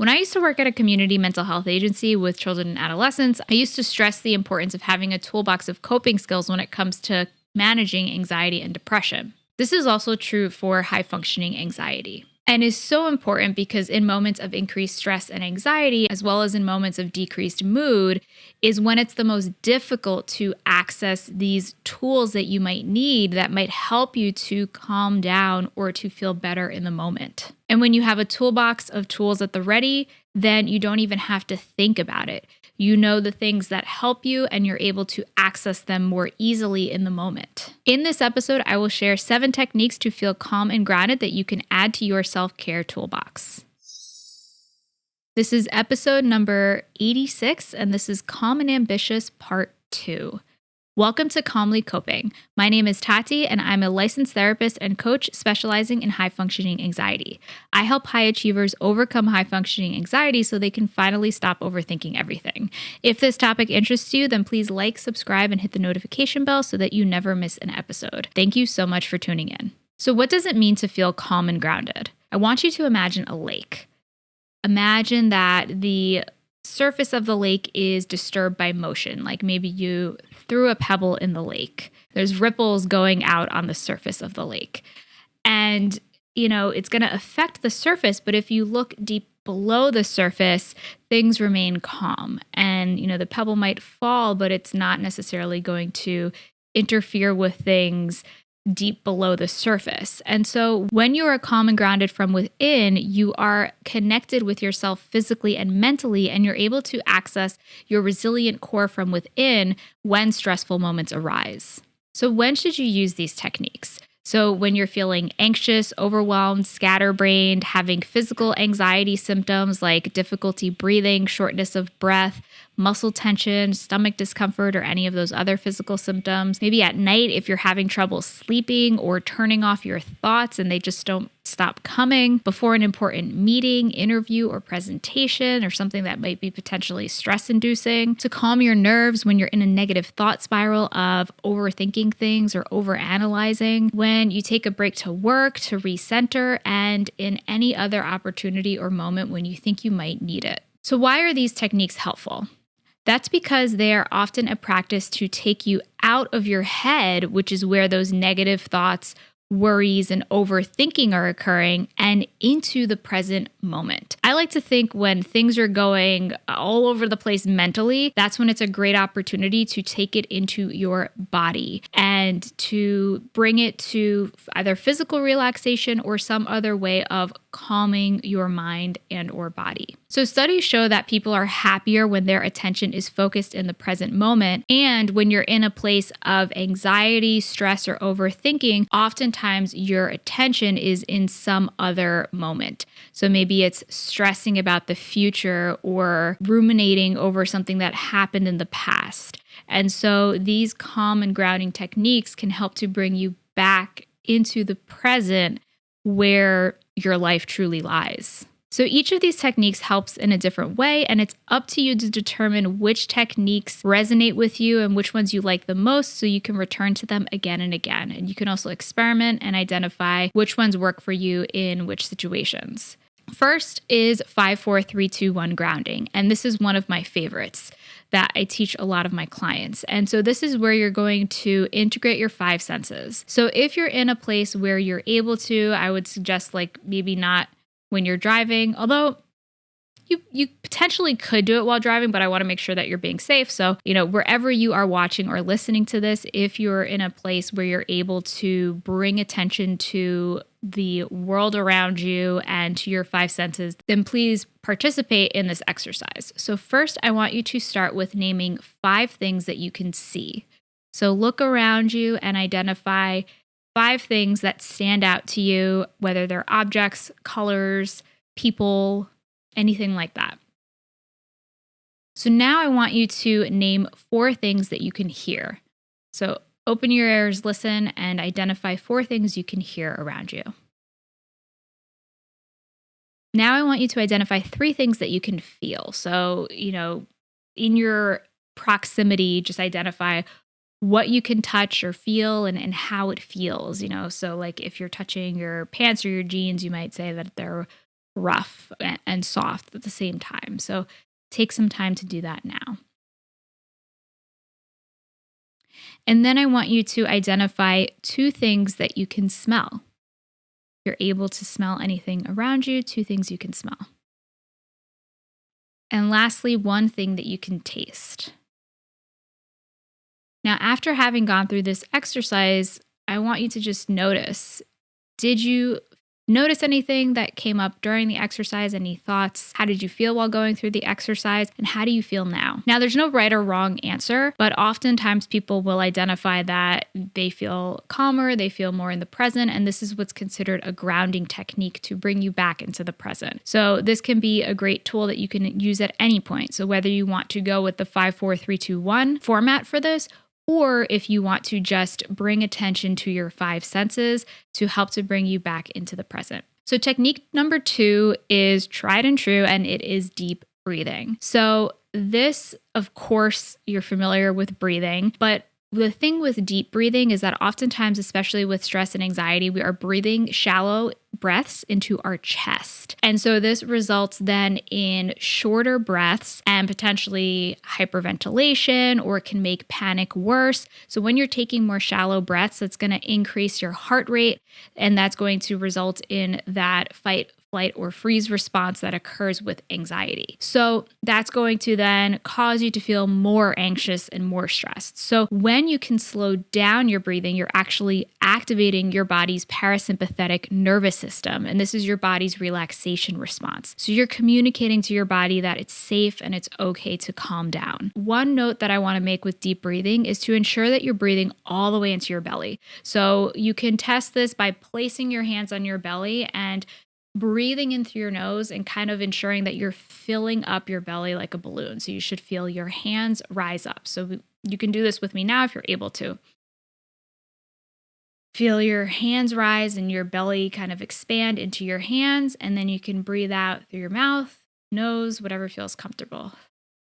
When I used to work at a community mental health agency with children and adolescents, I used to stress the importance of having a toolbox of coping skills when it comes to managing anxiety and depression. This is also true for high functioning anxiety and is so important because in moments of increased stress and anxiety, as well as in moments of decreased mood, is when it's the most difficult to access these tools that you might need that might help you to calm down or to feel better in the moment. And when you have a toolbox of tools at the ready, then you don't even have to think about it. You know the things that help you and you're able to access them more easily in the moment. In this episode, I will share 7 techniques to feel calm and grounded that you can add to your self-care toolbox. This is episode number 86, and this is Calm and Ambitious Part 2. Welcome to Calmly Coping. My name is Tati, and I'm a licensed therapist and coach specializing in high-functioning anxiety. I help high achievers overcome high-functioning anxiety so they can finally stop overthinking everything. If this topic interests you, then please like, subscribe, and hit the notification bell so that you never miss an episode. Thank you so much for tuning in. So what does it mean to feel calm and grounded? I want you to imagine a lake. Imagine that the surface of the lake is disturbed by motion, like maybe you threw a pebble in the lake. There's ripples going out on the surface of the lake. And, it's going to affect the surface, but if you look deep below the surface, things remain calm. And, the pebble might fall, but it's not necessarily going to interfere with things deep below the surface. And so when you are calm and grounded from within, you are connected with yourself physically and mentally, and you're able to access your resilient core from within when stressful moments arise. So when should you use these techniques? So when you're feeling anxious, overwhelmed, scatterbrained, having physical anxiety symptoms like difficulty breathing, shortness of breath, muscle tension, stomach discomfort, or any of those other physical symptoms. Maybe at night if you're having trouble sleeping or turning off your thoughts and they just don't stop coming before an important meeting, interview, or presentation, or something that might be potentially stress-inducing. To calm your nerves when you're in a negative thought spiral of overthinking things or overanalyzing. When you take a break to work, to recenter, and in any other opportunity or moment when you think you might need it. So why are these techniques helpful? That's because they are often a practice to take you out of your head, which is where those negative thoughts, worries, and overthinking are occurring, and into the present moment. I like to think when things are going all over the place mentally, that's when it's a great opportunity to take it into your body and to bring it to either physical relaxation or some other way of calming your mind and or body. So studies show that people are happier when their attention is focused in the present moment. And when you're in a place of anxiety, stress, or overthinking, oftentimes your attention is in some other moment. So maybe it's stressing about the future or ruminating over something that happened in the past. And so these calm and grounding techniques can help to bring you back into the present where your life truly lies. So each of these techniques helps in a different way, and it's up to you to determine which techniques resonate with you and which ones you like the most so you can return to them again and again. And you can also experiment and identify which ones work for you in which situations. First is 5-4-3-2-1 grounding, and this is one of my favorites that I teach a lot of my clients. And so this is where you're going to integrate your 5 senses. So if you're in a place where you're able to, I would suggest maybe not when you're driving, although you potentially could do it while driving, but I want to make sure that you're being safe. So, wherever you are watching or listening to this, if you're in a place where you're able to bring attention to the world around you and to your 5 senses, then please participate in this exercise. So first, I want you to start with naming 5 things that you can see. So look around you and identify 5 things that stand out to you, whether they're objects, colors, people, anything like that. So now I want you to name 4 things that you can hear. So open your ears, listen, and identify 4 things you can hear around you. Now I want you to identify 3 things that you can feel. So, in your proximity, just identify what you can touch or feel and how it feels, So if you're touching your pants or your jeans, you might say that they're rough and soft at the same time. So take some time to do that now. And then I want you to identify 2 things that you can smell. If you're able to smell anything around you, 2 things you can smell. And lastly, 1 thing that you can taste. Now, after having gone through this exercise, I want you to just notice. Did you notice anything that came up during the exercise? Any thoughts? How did you feel while going through the exercise? And how do you feel now? Now, there's no right or wrong answer, but oftentimes people will identify that they feel calmer, they feel more in the present, and this is what's considered a grounding technique to bring you back into the present. So this can be a great tool that you can use at any point. So whether you want to go with the 5, 4, 3, 2, 1 format for this, or if you want to just bring attention to your 5 senses to help to bring you back into the present. So technique number 2 is tried and true, and it is deep breathing. So this, of course, you're familiar with breathing, but the thing with deep breathing is that oftentimes, especially with stress and anxiety, we are breathing shallow breaths into our chest. And so this results then in shorter breaths and potentially hyperventilation, or it can make panic worse. So when you're taking more shallow breaths, that's going to increase your heart rate, and that's going to result in that fight, flight, or freeze response that occurs with anxiety. So that's going to then cause you to feel more anxious and more stressed. So when you can slow down your breathing, you're actually activating your body's parasympathetic nervous system. And this is your body's relaxation response. So you're communicating to your body that it's safe and it's okay to calm down. One note that I want to make with deep breathing is to ensure that you're breathing all the way into your belly. So you can test this by placing your hands on your belly and breathing in through your nose and kind of ensuring that you're filling up your belly like a balloon. So you should feel your hands rise up. So you can do this with me now if you're able to. Feel your hands rise and your belly kind of expand into your hands, and then you can breathe out through your mouth, nose, whatever feels comfortable.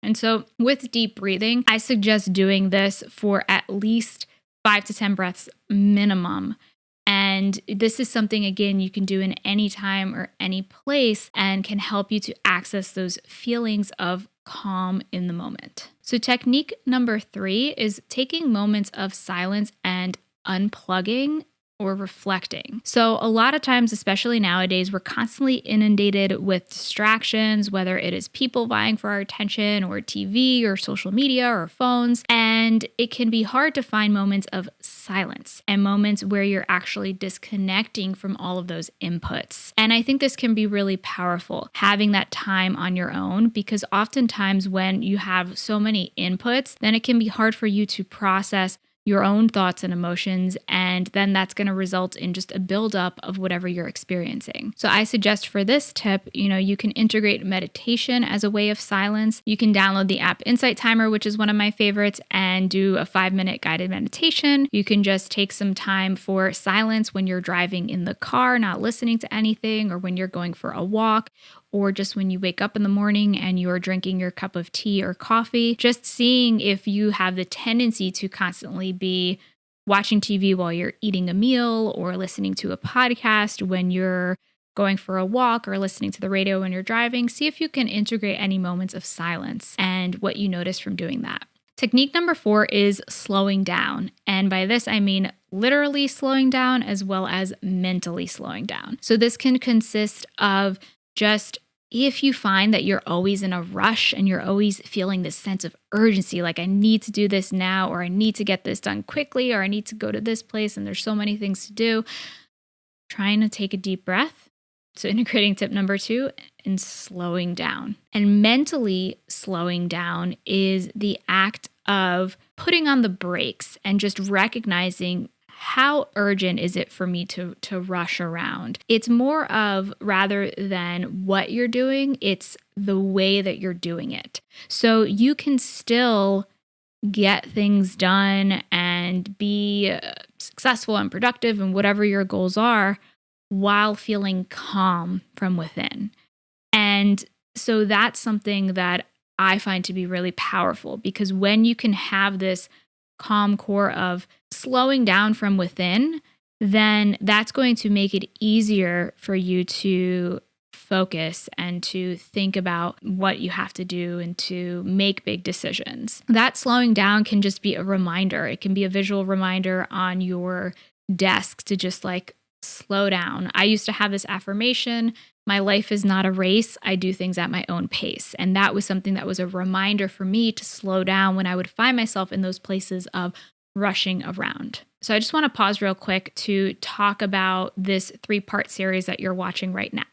And so with deep breathing, I suggest doing this for at least 5 to 10 breaths minimum. And this is something, again, you can do in any time or any place and can help you to access those feelings of calm in the moment. So technique number 3 is taking moments of silence and unplugging or reflecting. So a lot of times, especially nowadays, we're constantly inundated with distractions, whether it is people vying for our attention or TV or social media or phones. And it can be hard to find moments of silence and moments where you're actually disconnecting from all of those inputs. And I think this can be really powerful, having that time on your own, because oftentimes when you have so many inputs, then it can be hard for you to process your own thoughts and emotions, and then that's going to result in just a buildup of whatever you're experiencing. So I suggest for this tip, you can integrate meditation as a way of silence. You can download the app Insight Timer, which is one of my favorites, and do a 5-minute guided meditation. You can just take some time for silence when you're driving in the car, not listening to anything, or when you're going for a walk, or just when you wake up in the morning and you're drinking your cup of tea or coffee, just seeing if you have the tendency to constantly be watching TV while you're eating a meal, or listening to a podcast when you're going for a walk, or listening to the radio when you're driving. See if you can integrate any moments of silence and what you notice from doing that. Technique number 4 is slowing down. And by this, I mean literally slowing down as well as mentally slowing down. So this can consist of just, if you find that you're always in a rush and you're always feeling this sense of urgency, like I need to do this now, or I need to get this done quickly, or I need to go to this place and there's so many things to do, trying to take a deep breath. So integrating tip number 2 and slowing down. And mentally slowing down is the act of putting on the brakes and just recognizing how urgent is it for me to rush around. It's more of, rather than what you're doing, it's the way that you're doing it. So you can still get things done and be successful and productive and whatever your goals are, while feeling calm from within. And so that's something that I find to be really powerful, because when you can have this calm core of slowing down from within, then that's going to make it easier for you to focus and to think about what you have to do and to make big decisions. That slowing down can just be a reminder. It can be a visual reminder on your desk to just like slow down. I used to have this affirmation: my life is not a race. I do things at my own pace. And that was something that was a reminder for me to slow down when I would find myself in those places of rushing around. So I just want to pause real quick to talk about this 3-part series that you're watching right now.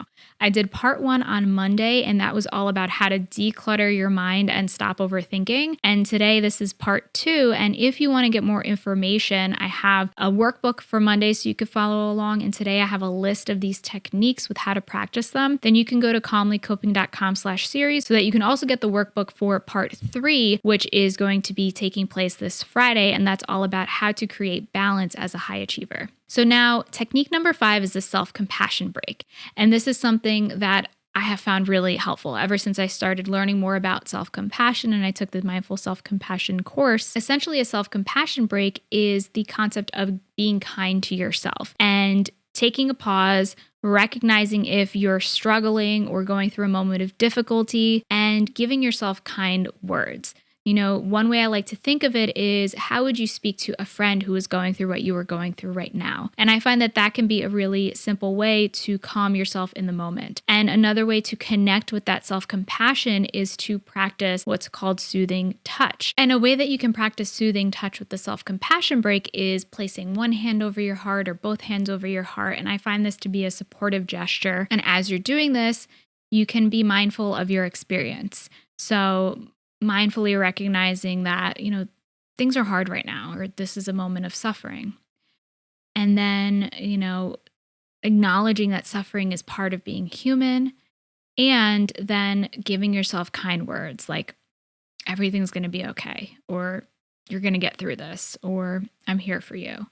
I did part 1 on Monday, and that was all about how to declutter your mind and stop overthinking. And today, this is part 2. And if you want to get more information, I have a workbook for Monday so you could follow along. And today I have a list of these techniques with how to practice them. Then you can go to calmlycoping.com/series so that you can also get the workbook for part 3, which is going to be taking place this Friday. And that's all about how to create balance as a high achiever. So now technique number 5 is the self-compassion break. And this is something that I have found really helpful ever since I started learning more about self-compassion and I took the Mindful Self-Compassion course. Essentially, a self-compassion break is the concept of being kind to yourself and taking a pause, recognizing if you're struggling or going through a moment of difficulty, and giving yourself kind words. You know, one way I like to think of it is, how would you speak to a friend who is going through what you are going through right now? And I find that that can be a really simple way to calm yourself in the moment. And another way to connect with that self-compassion is to practice what's called soothing touch. And a way that you can practice soothing touch with the self-compassion break is placing one hand over your heart or both hands over your heart. And I find this to be a supportive gesture. And as you're doing this, you can be mindful of your experience. So mindfully recognizing that, you know, things are hard right now, or this is a moment of suffering. And then, you know, acknowledging that suffering is part of being human, and then giving yourself kind words like, everything's going to be okay, or you're going to get through this, or I'm here for you.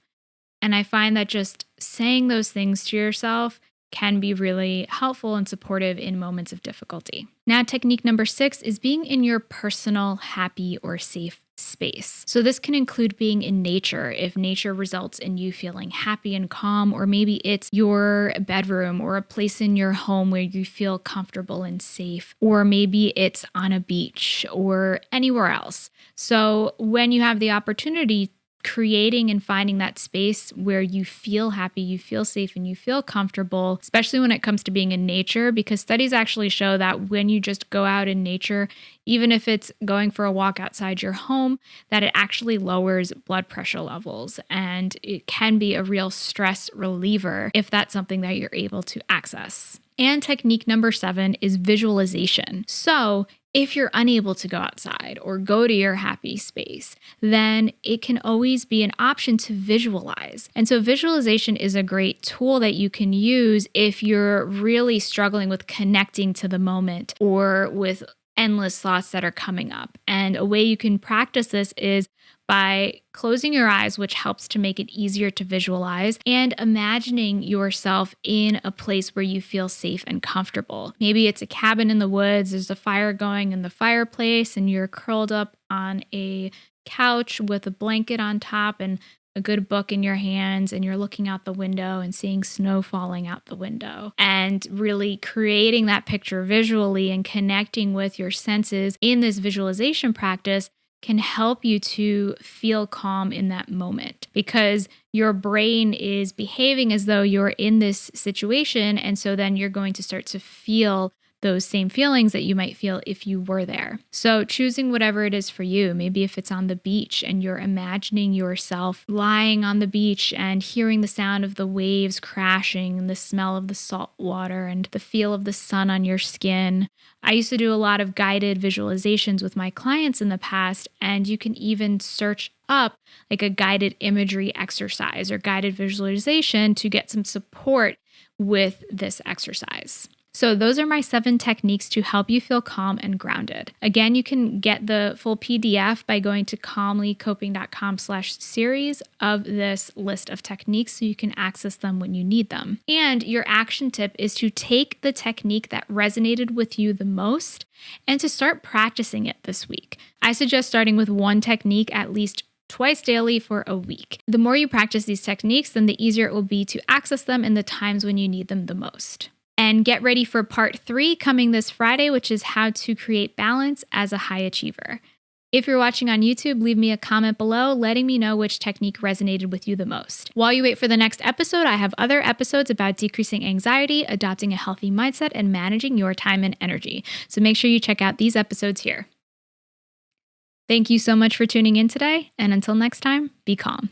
And I find that just saying those things to yourself can be really helpful and supportive in moments of difficulty. Now, technique number 6 is being in your personal, happy, or safe space. So this can include being in nature if nature results in you feeling happy and calm, or maybe it's your bedroom or a place in your home where you feel comfortable and safe, or maybe it's on a beach or anywhere else. So when you have the opportunity, creating and finding that space where you feel happy, you feel safe, and you feel comfortable, especially when it comes to being in nature, because studies actually show that when you just go out in nature, even if it's going for a walk outside your home, that it actually lowers blood pressure levels. And it can be a real stress reliever if that's something that you're able to access. And technique number 7 is visualization. So if you're unable to go outside or go to your happy space, then it can always be an option to visualize. And so visualization is a great tool that you can use if you're really struggling with connecting to the moment or with endless thoughts that are coming up. And a way you can practice this is by closing your eyes, which helps to make it easier to visualize, and imagining yourself in a place where you feel safe and comfortable. Maybe it's a cabin in the woods, there's a fire going in the fireplace, and you're curled up on a couch with a blanket on top and a good book in your hands, and you're looking out the window and seeing snow falling out the window, and really creating that picture visually and connecting with your senses in this visualization practice can help you to feel calm in that moment, because your brain is behaving as though you're in this situation. And so then you're going to start to feel those same feelings that you might feel if you were there. So choosing whatever it is for you, maybe if it's on the beach and you're imagining yourself lying on the beach and hearing the sound of the waves crashing and the smell of the salt water and the feel of the sun on your skin. I used to do a lot of guided visualizations with my clients in the past, and you can even search up like a guided imagery exercise or guided visualization to get some support with this exercise. So those are my 7 techniques to help you feel calm and grounded. Again, you can get the full PDF by going to calmlycoping.com/series of this list of techniques so you can access them when you need them. And your action tip is to take the technique that resonated with you the most and to start practicing it this week. I suggest starting with one technique at least twice daily for a week. The more you practice these techniques, then the easier it will be to access them in the times when you need them the most. And get ready for part 3 coming this Friday, which is how to create balance as a high achiever. If you're watching on YouTube, leave me a comment below letting me know which technique resonated with you the most. While you wait for the next episode, I have other episodes about decreasing anxiety, adopting a healthy mindset, and managing your time and energy. So make sure you check out these episodes here. Thank you so much for tuning in today, and until next time, be calm.